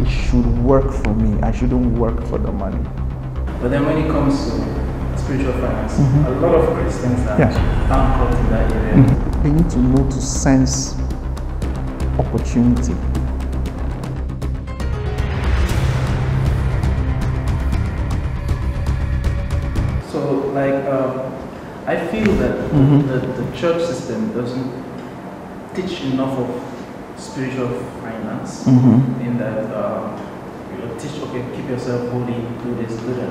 it should work for me. I shouldn't work for the money. But then when it comes to spiritual finance, a lot of Christians are bankrupt in that area. They need to know to sense opportunity. So, like, I feel that the church system doesn't teach enough of spiritual finance. In that you teach, okay, keep yourself holy, do this, do that,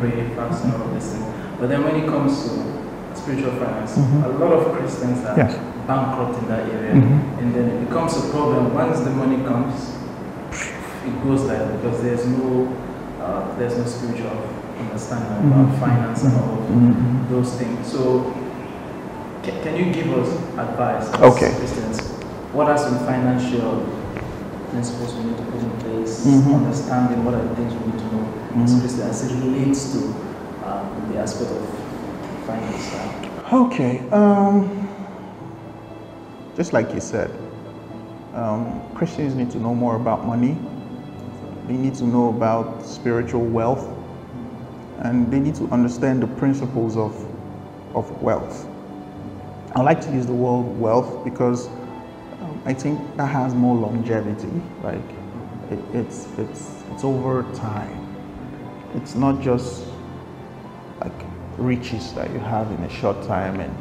pray, fast, and all of this thing. But then when it comes to spiritual finance, a lot of Christians are bankrupt in that area, and then it becomes a problem. Once the money comes, it goes there because there's no spiritual understanding about finance and all of those things. So, can you give us advice as Christians? What are some financial principles we need to put in place? Understanding what are the things we need to know as Christians as it relates to the aspect of finance? Okay. Just like you said, Christians need to know more about money. They need to know about spiritual wealth, and they need to understand the principles of wealth. I like to use the word wealth because I think that has more longevity. Like it's over time. It's not just like riches that you have in a short time, and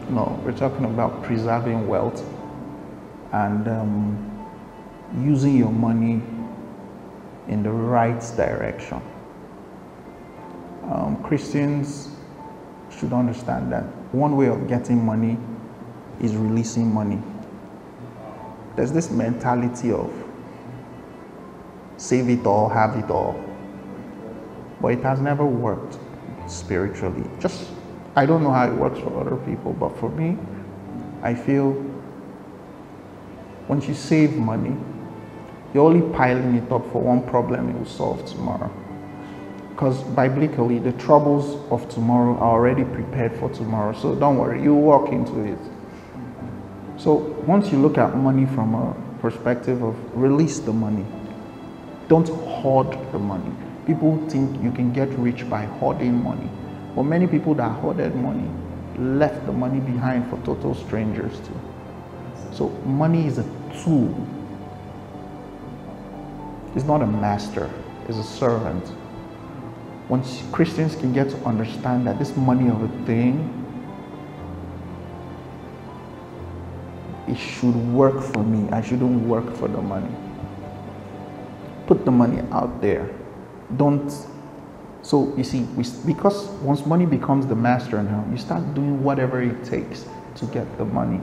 no, we're talking about preserving wealth and using your money in the right direction. Christians should understand that one way of getting money is releasing money. There's this mentality of save it all, have it all, but it has never worked spiritually. I don't know how it works for other people, but for me, I feel once you save money, you're only piling it up for one problem it will solve tomorrow. Because biblically, the troubles of tomorrow are already prepared for tomorrow. So don't worry, you walk into it. So once you look at money from a perspective of release the money, don't hoard the money. People think you can get rich by hoarding money. But many people that hoarded money left the money behind for total strangers too. So money is a tool. It's not a master, it's a servant. Once Christians can get to understand that this money of a thing, it should work for me. I shouldn't work for the money. Put the money out there. Don't. So you see, because once money becomes the master now, you start doing whatever it takes to get the money.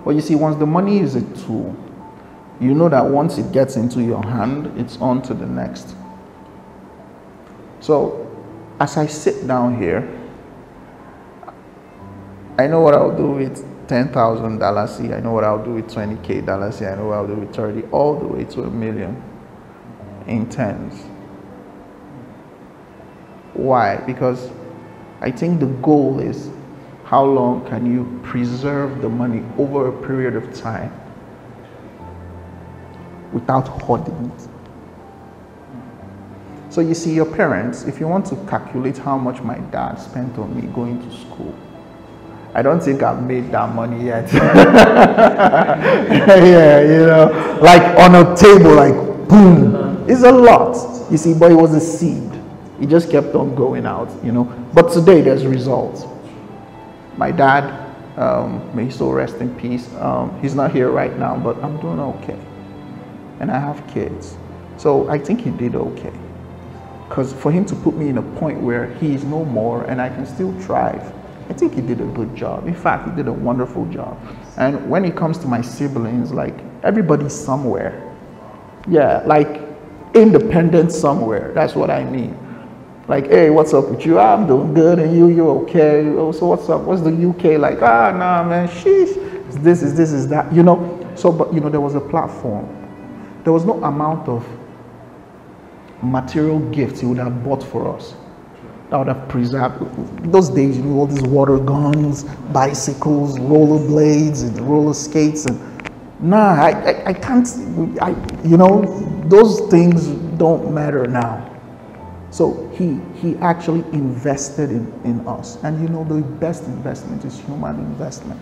But you see, once the money is a tool, you know that once it gets into your hand, it's on to the next. So, as I sit down here, I know what I'll do with $10,000. I know what I'll do with $20K. I know what I'll do with 30, all the way to $1 million in tens. Why? Because I think the goal is how long can you preserve the money over a period of time without hoarding it. So you see, your parents, if you want to calculate how much my dad spent on me going to school, I don't think I've made that money yet. Yeah, you know, like on a table, like boom. It's a lot, you see, but it was a seed. It just kept on going out, you know. But today there's results. My dad, may he so rest in peace. He's not here right now, but I'm doing okay. And I have kids. So I think he did okay. Because for him to put me in a point where he is no more and I can still thrive, I think he did a good job. In fact, he did a wonderful job. And when it comes to my siblings, like everybody's somewhere. Yeah, like independent somewhere. That's what I mean. Like, hey, what's up with you? I'm doing good, and you're okay. Oh, so what's up? What's the UK like? Ah, nah, man, sheesh. This is that, you know. So, but you know, there was a platform. There was no amount of material gifts he would have bought for us that would have preserved. Those days, you know, all these water guns, bicycles, roller blades, and roller skates, and Nah, I can't, you know, those things don't matter now. So he actually invested in us. And you know, the best investment is human investment.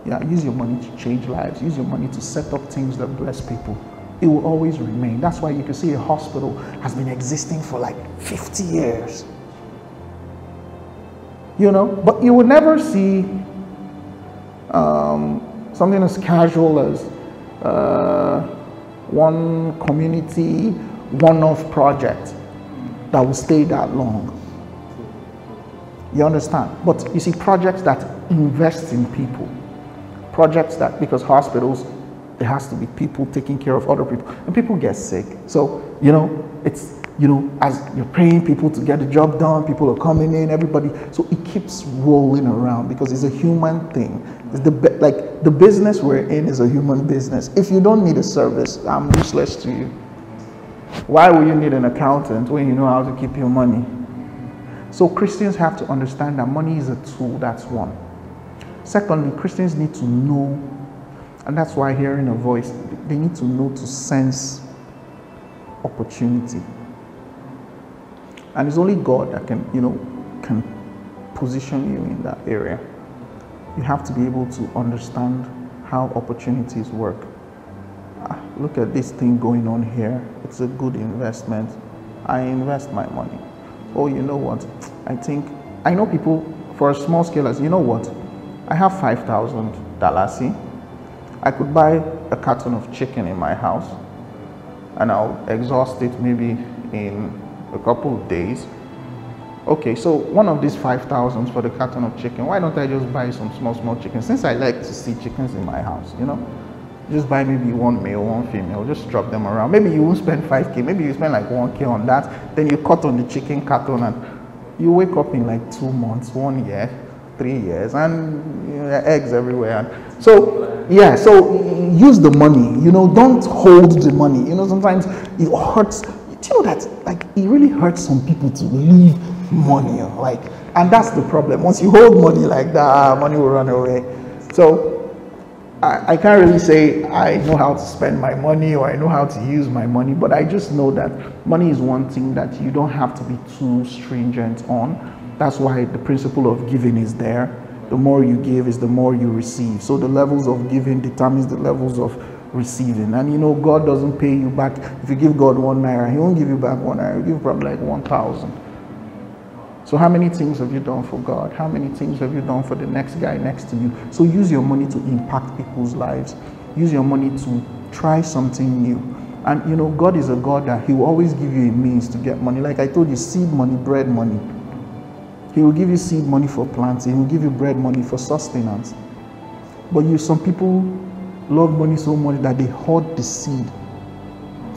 Yeah, use your money to change lives. Use your money to set up things that bless people. It will always remain. That's why you can see a hospital has been existing for like 50 years. You know, but you will never see something as casual as one community, one-off project that will stay that long. You understand? But you see, projects that invest in people, projects that, because hospitals, there has to be people taking care of other people, and people get sick. So, you know, it's, you know, as you're paying people to get the job done, people are coming in, everybody, so it keeps rolling around because it's a human thing. It's like the business we're in is a human business. If you don't need a service, I'm useless to you. Why will you need an accountant when you know how to keep your money? So Christians have to understand that money is a tool, that's one. Secondly, Christians need to know, and that's why hearing a voice, they need to know to sense opportunity. And it's only God that can, you know, can position you in that area. You have to be able to understand how opportunities work. Look at this thing going on here. It's a good investment. I invest my money. Oh, you know what? I know people for a small scale as, you know what? I have $5,000. I could buy a carton of chicken in my house and I'll exhaust it maybe in a couple of days. Okay, so one of these 5,000 for the carton of chicken, why don't I just buy some small chicken? Since I like to see chickens in my house, you know, just buy maybe one male, one female, just drop them around. Maybe you won't spend 5K, maybe you spend like 1K on that, then you cut on the chicken carton and you wake up in like 2 months, 1 year, 3 years, and you know, eggs everywhere. And so, yeah, so use the money, you know, don't hold the money. You know, sometimes it hurts. Do you know that, like, it really hurts some people to leave money, like, and that's the problem. Once you hold money like that, money will run away. So I can't really say I know how to spend my money or I know how to use my money, but I just know that money is one thing that you don't have to be too stringent on. That's why the principle of giving is there. The more you give is the more you receive. So the levels of giving determines the levels of receiving. And you know, God doesn't pay you back. If you give God 1 naira, he won't give you back 1 naira. He'll give you probably like 1,000. So how many things have you done for God? How many things have you done for the next guy next to you? So use your money to impact people's lives. Use your money to try something new. And you know, God is a God that he will always give you a means to get money. Like I told you, seed money, bread money. He will give you seed money for planting. He will give you bread money for sustenance. But some people love money so much that they hoard the seed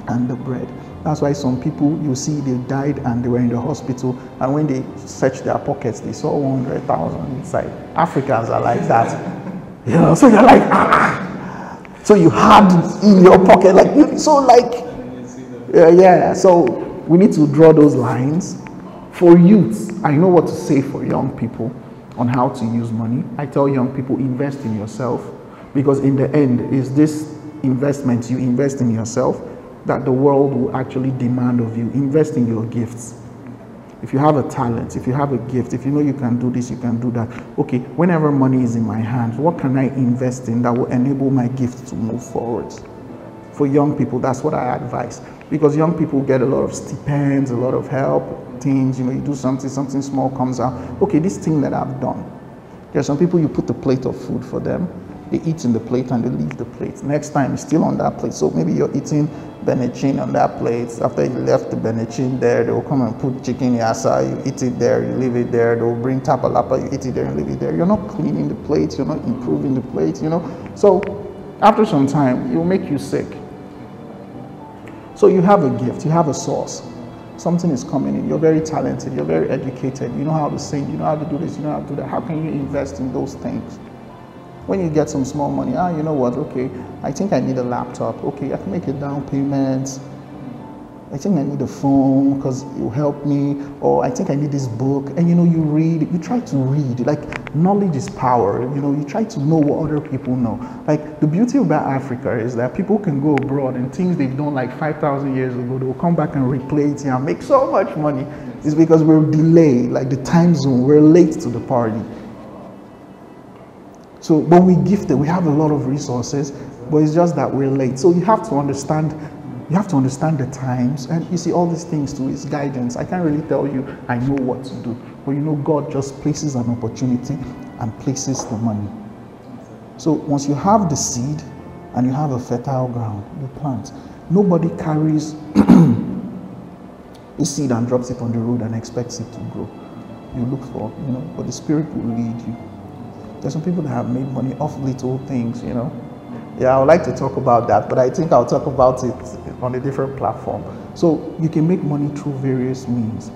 and the bread. That's why some people, you see, they died and they were in the hospital, and when they searched their pockets, they saw 100,000 inside. Africans are like that. You know, so you're like, ah. So you had in your pocket, like, so like, yeah. So we need to draw those lines. For youth, I know what to say for young people on how to use money. I tell young people, invest in yourself, because in the end, is this investment you invest in yourself that the world will actually demand of you. Invest in your gifts. If you have a talent, if you have a gift, if you know you can do this, you can do that. Okay, whenever money is in my hands, what can I invest in that will enable my gift to move forward? For young people, that's what I advise. Because young people get a lot of stipends, a lot of help, things, you know, you do something small comes out. Okay, this thing that I've done. There are some people, you put the plate of food for them, they eat in the plate and they leave the plate. Next time, it's still on that plate. So maybe you're eating benechin on that plate. After you left the benechin there, they will come and put chicken yassa, you eat it there, you leave it there. They will bring tapalapa, you eat it there and leave it there. You're not cleaning the plate, you're not improving the plate, you know. So after some time, it will make you sick. So you have a gift, you have a source. Something is coming in, you're very talented, you're very educated, you know how to sing, you know how to do this, you know how to do that. How can you invest in those things? When you get some small money, you know what, okay, I think I need a laptop. Okay, I can make a down payment. I think I need a phone because it will help me, or I think I need this book. And you read, you try to read. Like, knowledge is power. You try to know what other people know. Like, the beauty about Africa is that people can go abroad and things they've done like 5,000 years ago, they'll come back and replay it and make so much money. It's because we're delayed, like the time zone, we're late to the party. So, but we gifted, we have a lot of resources, but it's just that we're late. So you have to understand the times, and you see all these things to His guidance. I can't really tell you I know what to do, but God just places an opportunity and places the money. So once you have the seed and you have a fertile ground, you plant. Nobody carries a seed and drops it on the road and expects it to grow. You look for, but the Spirit will lead you. There's some people that have made money off little things, Yeah, I would like to talk about that, but I think I'll talk about it on a different platform. So you can make money through various means.